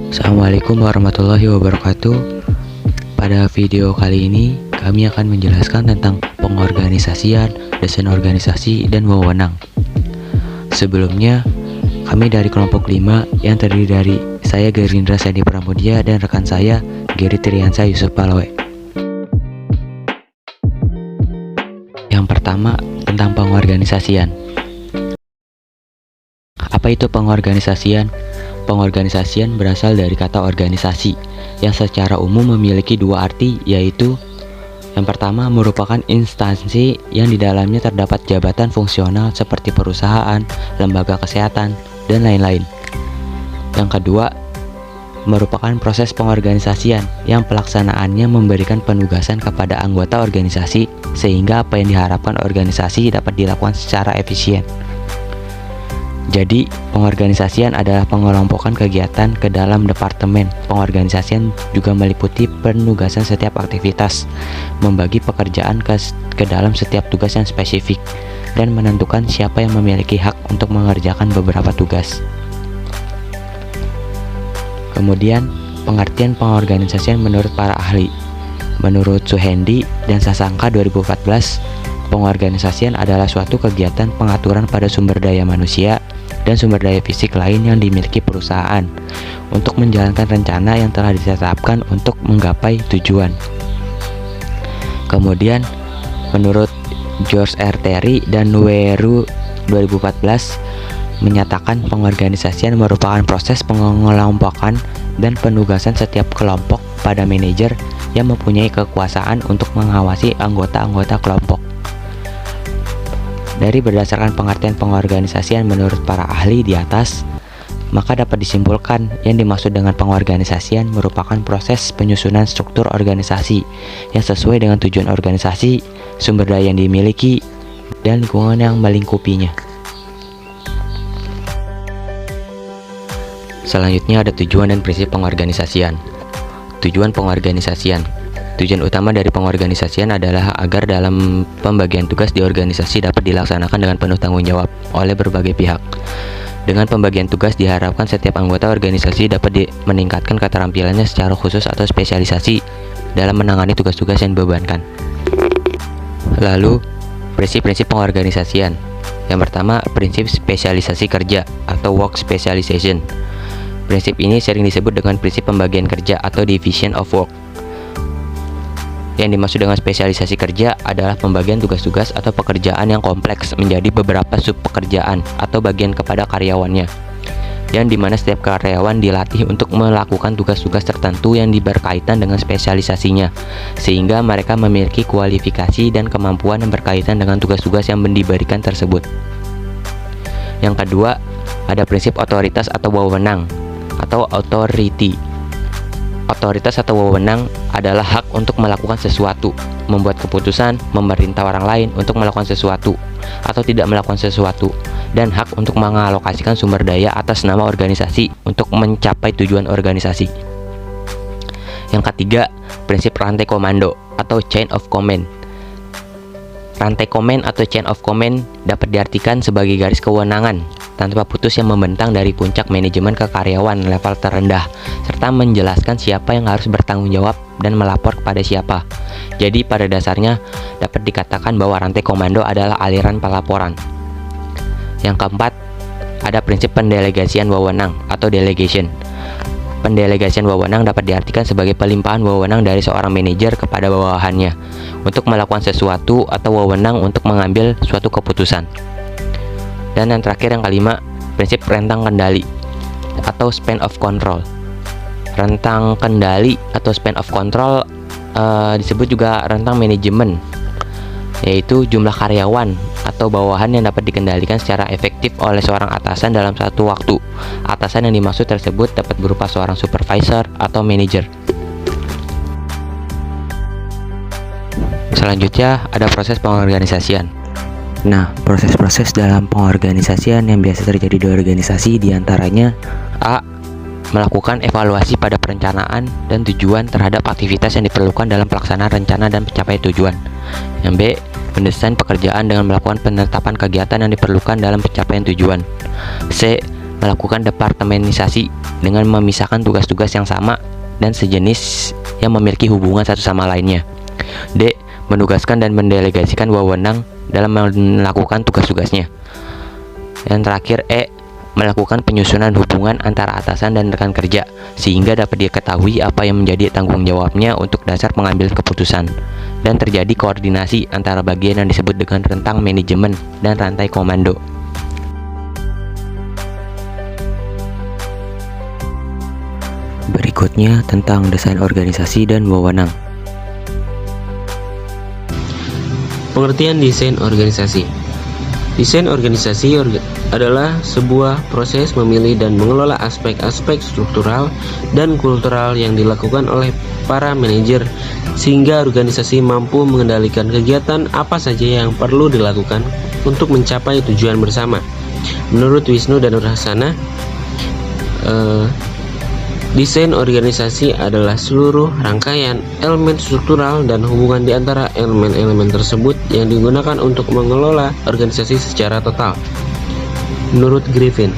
Assalamualaikum warahmatullahi wabarakatuh. Pada video kali ini kami akan menjelaskan tentang pengorganisasian, desain organisasi, dan wewenang. Sebelumnya, kami dari kelompok 5 yang terdiri dari saya Gerindra Sadi Pramudia dan rekan saya Geri Triansa Yusuf Palowe. Yang pertama, tentang pengorganisasian. Apa itu pengorganisasian? Pengorganisasian berasal dari kata organisasi yang secara umum memiliki dua arti, yaitu yang pertama merupakan instansi yang di dalamnya terdapat jabatan fungsional seperti perusahaan, lembaga kesehatan, dan lain-lain. Yang kedua merupakan proses pengorganisasian yang pelaksanaannya memberikan penugasan kepada anggota organisasi sehingga apa yang diharapkan organisasi dapat dilakukan secara efisien. Jadi, pengorganisasian adalah pengelompokan kegiatan ke dalam departemen. Pengorganisasian juga meliputi penugasan setiap aktivitas, membagi pekerjaan ke dalam setiap tugas yang spesifik, dan menentukan siapa yang memiliki hak untuk mengerjakan beberapa tugas. Kemudian, pengertian pengorganisasian menurut para ahli. Menurut Suhendi dan Sasangka 2014, pengorganisasian adalah suatu kegiatan pengaturan pada sumber daya manusia dan sumber daya fisik lain yang dimiliki perusahaan untuk menjalankan rencana yang telah ditetapkan untuk menggapai tujuan. Kemudian, menurut George R. Terry dan Nueru 2014 menyatakan pengorganisasian merupakan proses pengelompokan dan penugasan setiap kelompok pada manajer yang mempunyai kekuasaan untuk mengawasi anggota-anggota kelompok. Dari berdasarkan pengertian pengorganisasian menurut para ahli di atas, maka dapat disimpulkan yang dimaksud dengan pengorganisasian merupakan proses penyusunan struktur organisasi yang sesuai dengan tujuan organisasi, sumber daya yang dimiliki, dan lingkungan yang melingkupinya. Selanjutnya ada tujuan dan prinsip pengorganisasian. Tujuan pengorganisasian. Tujuan utama dari pengorganisasian adalah agar dalam pembagian tugas di organisasi dapat dilaksanakan dengan penuh tanggung jawab oleh berbagai pihak. Dengan pembagian tugas diharapkan setiap anggota organisasi dapat meningkatkan keterampilannya secara khusus atau spesialisasi dalam menangani tugas-tugas yang dibebankan. Lalu, prinsip-prinsip pengorganisasian. Yang pertama, prinsip spesialisasi kerja atau work specialization. Prinsip ini sering disebut dengan prinsip pembagian kerja atau division of work. Yang dimaksud dengan spesialisasi kerja adalah pembagian tugas-tugas atau pekerjaan yang kompleks menjadi beberapa sub pekerjaan atau bagian kepada karyawannya, yang dimana setiap karyawan dilatih untuk melakukan tugas-tugas tertentu yang berkaitan dengan spesialisasinya, sehingga mereka memiliki kualifikasi dan kemampuan yang berkaitan dengan tugas-tugas yang diberikan tersebut. Yang kedua, ada prinsip otoritas atau wewenang atau authority. Otoritas atau wewenang adalah hak untuk melakukan sesuatu, membuat keputusan, memerintah orang lain untuk melakukan sesuatu atau tidak melakukan sesuatu, dan hak untuk mengalokasikan sumber daya atas nama organisasi untuk mencapai tujuan organisasi. Yang ketiga, prinsip rantai komando atau chain of command. Rantai komen atau chain of command dapat diartikan sebagai garis kewenangan tanpa putus yang membentang dari puncak manajemen ke karyawan level terendah, serta menjelaskan siapa yang harus bertanggung jawab dan melapor kepada siapa. Jadi pada dasarnya dapat dikatakan bahwa rantai komando adalah aliran pelaporan. Yang keempat, ada prinsip pendelegasian wewenang atau delegation. Pendelegasian wewenang dapat diartikan sebagai pelimpahan wewenang dari seorang manajer kepada bawahannya untuk melakukan sesuatu atau wewenang untuk mengambil suatu keputusan. Dan yang terakhir, yang kelima, prinsip rentang kendali atau span of control. Rentang kendali atau span of control disebut juga rentang manajemen, yaitu jumlah karyawan atau bawahan yang dapat dikendalikan secara efektif oleh seorang atasan dalam satu waktu. Atasan yang dimaksud tersebut dapat berupa seorang supervisor atau manajer. Selanjutnya ada proses pengorganisasian. Nah, proses-proses dalam pengorganisasian yang biasa terjadi di organisasi diantaranya A. Melakukan evaluasi pada perencanaan dan tujuan terhadap aktivitas yang diperlukan dalam pelaksanaan rencana dan pencapaian tujuan. Yang B. Mendesain pekerjaan dengan melakukan penetapan kegiatan yang diperlukan dalam pencapaian tujuan. C. melakukan departemenisasi dengan memisahkan tugas-tugas yang sama dan sejenis yang memiliki hubungan satu sama lainnya. D. Menugaskan dan mendelegasikan wewenang dalam melakukan tugas-tugasnya. Yang terakhir, E. Melakukan penyusunan hubungan antara atasan dan rekan kerja sehingga dapat diketahui apa yang menjadi tanggung jawabnya untuk dasar pengambilan keputusan dan terjadi koordinasi antara bagian yang disebut dengan rentang manajemen dan rantai komando. Berikutnya tentang desain organisasi dan wewenang. Pengertian desain organisasi. Desain organisasi adalah sebuah proses memilih dan mengelola aspek-aspek struktural dan kultural yang dilakukan oleh para manajer sehingga organisasi mampu mengendalikan kegiatan apa saja yang perlu dilakukan untuk mencapai tujuan bersama. Menurut Wisnu dan Nurhasana, desain organisasi adalah seluruh rangkaian elemen struktural dan hubungan di antara elemen-elemen tersebut yang digunakan untuk mengelola organisasi secara total. Menurut Griffin,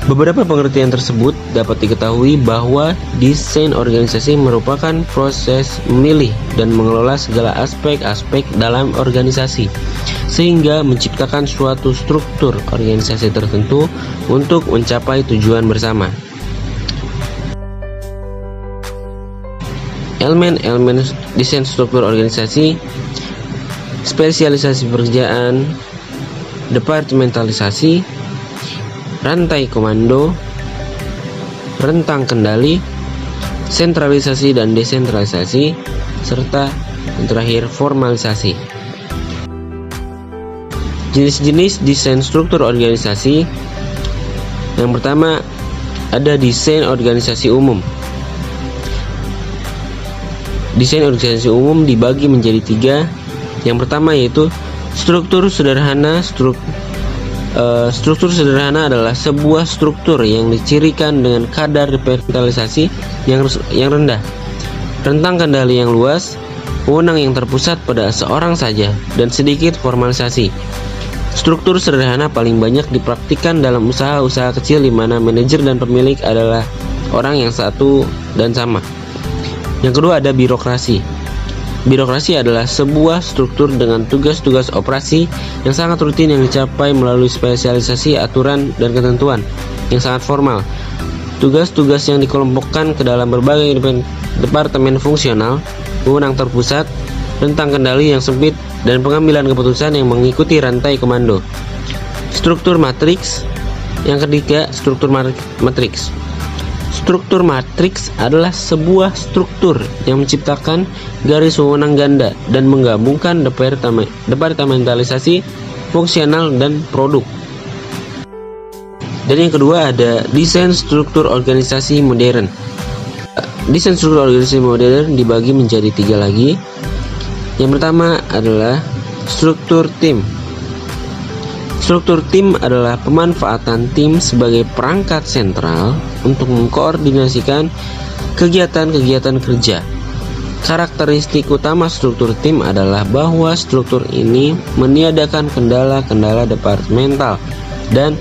beberapa pengertian tersebut dapat diketahui bahwa desain organisasi merupakan proses memilih dan mengelola segala aspek-aspek dalam organisasi sehingga menciptakan suatu struktur organisasi tertentu untuk mencapai tujuan bersama. Elemen-elemen desain struktur organisasi: spesialisasi pekerjaan, departementalisasi, rantai komando, rentang kendali, sentralisasi dan desentralisasi, serta yang terakhir formalisasi. Jenis-jenis desain struktur organisasi. Yang pertama ada desain organisasi umum. Desain organisasi umum dibagi menjadi 3. Yang pertama yaitu struktur sederhana. Struktur sederhana adalah sebuah struktur yang dicirikan dengan kadar departementalisasi yang rendah, rentang kendali yang luas, wewenang yang terpusat pada seorang saja, dan sedikit formalisasi. Struktur sederhana paling banyak dipraktikkan dalam usaha-usaha kecil di mana manajer dan pemilik adalah orang yang satu dan sama. Yang kedua ada birokrasi. Birokrasi adalah sebuah struktur dengan tugas-tugas operasi yang sangat rutin yang dicapai melalui spesialisasi aturan dan ketentuan yang sangat formal. Tugas-tugas yang dikelompokkan ke dalam berbagai departemen fungsional, wewenang terpusat, rentang kendali yang sempit, dan pengambilan keputusan yang mengikuti rantai komando. Struktur matriks. Yang ketiga, struktur matriks. Struktur matriks adalah sebuah struktur yang menciptakan garis wewenang ganda dan menggabungkan departementalisasi, fungsional, dan produk. Dan yang kedua ada desain struktur organisasi modern. Desain struktur organisasi modern dibagi menjadi 3 lagi. Yang pertama adalah struktur tim. Struktur tim adalah pemanfaatan tim sebagai perangkat sentral untuk mengkoordinasikan kegiatan-kegiatan kerja. Karakteristik utama struktur tim adalah bahwa struktur ini meniadakan kendala-kendala departemental dan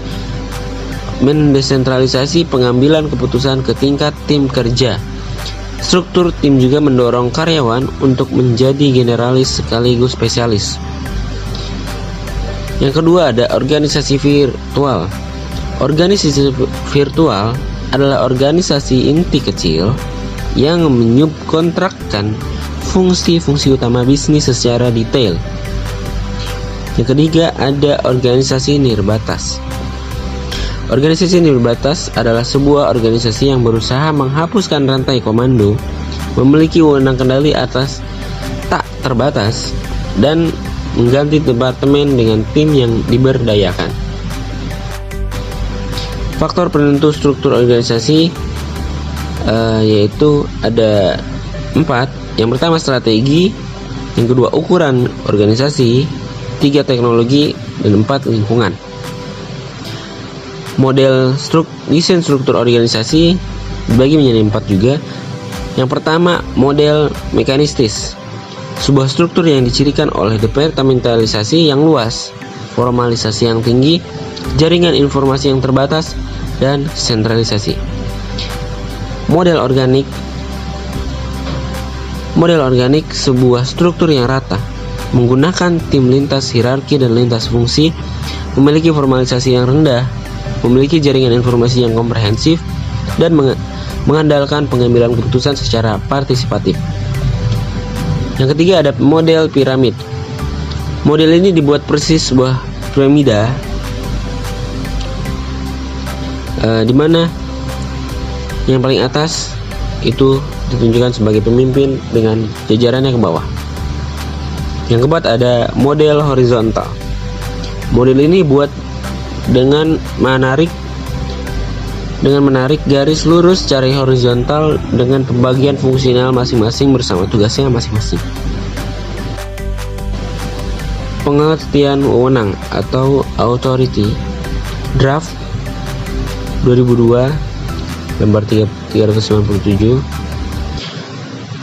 mendesentralisasi pengambilan keputusan ke tingkat tim kerja. Struktur tim juga mendorong karyawan untuk menjadi generalis sekaligus spesialis. Yang kedua ada organisasi virtual. Organisasi virtual adalah organisasi inti kecil yang menyubkontrakkan fungsi-fungsi utama bisnis secara detail. Yang ketiga ada organisasi nirbatas. Organisasi nirbatas adalah sebuah organisasi yang berusaha menghapuskan rantai komando, memiliki wewenang kendali atas tak terbatas, dan mengganti departemen dengan tim yang diberdayakan. Faktor penentu struktur organisasi yaitu ada 4. Yang pertama strategi, yang kedua ukuran organisasi, 3 teknologi, dan 4 lingkungan. Model desain struktur organisasi dibagi menjadi 4 juga. Yang pertama model mekanistis, sebuah struktur yang dicirikan oleh departementalisasi yang luas, formalisasi yang tinggi, jaringan informasi yang terbatas, dan sentralisasi. Model organik sebuah struktur yang rata, menggunakan tim lintas hierarki dan lintas fungsi, memiliki formalisasi yang rendah, memiliki jaringan informasi yang komprehensif, dan mengandalkan pengambilan keputusan secara partisipatif. Yang ketiga ada model piramid. Model ini dibuat persis sebuah piramida, di mana yang paling atas itu ditunjukkan sebagai pemimpin dengan jajarannya ke bawah. Yang keempat ada model horizontal. Model ini buat dengan menarik garis lurus secara horizontal dengan pembagian fungsional masing-masing bersama tugasnya masing-masing. Pengertian wewenang atau authority, draft 2002 lembar 397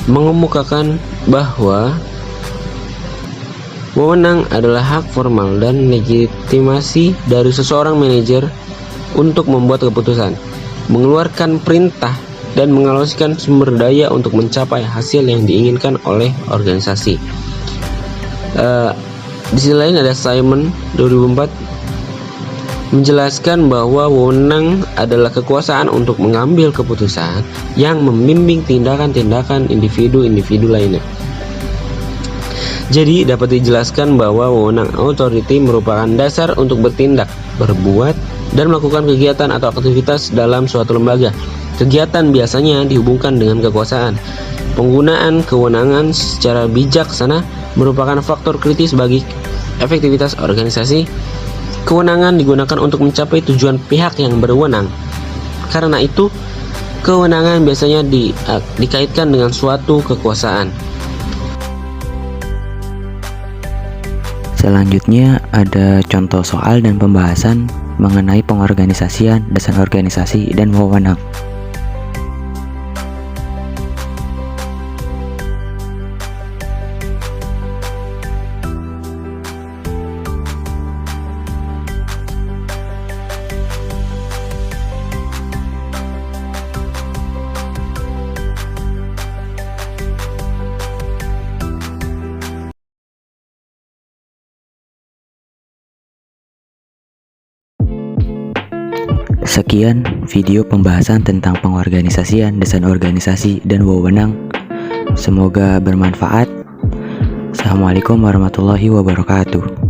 mengemukakan bahwa wewenang adalah hak formal dan legitimasi dari seseorang manajer untuk membuat keputusan, mengeluarkan perintah, dan mengalokasikan sumber daya untuk mencapai hasil yang diinginkan oleh organisasi. Di sisi lain ada Simon 2004 menjelaskan bahwa wewenang adalah kekuasaan untuk mengambil keputusan yang membimbing tindakan-tindakan individu-individu lainnya. Jadi dapat dijelaskan bahwa wewenang authority merupakan dasar untuk bertindak, berbuat, dan melakukan kegiatan atau aktivitas dalam suatu lembaga. Kegiatan biasanya dihubungkan dengan kekuasaan. Penggunaan kewenangan secara bijaksana merupakan faktor kritis bagi efektivitas organisasi. Kewenangan digunakan untuk mencapai tujuan pihak yang berwenang. Karena itu, kewenangan biasanya dikaitkan dengan suatu kekuasaan. Selanjutnya ada contoh soal dan pembahasan mengenai pengorganisasian, dasar organisasi, dan wewenang. Sekian video pembahasan tentang pengorganisasian, desain organisasi, dan wewenang. Semoga bermanfaat. Assalamualaikum warahmatullahi wabarakatuh.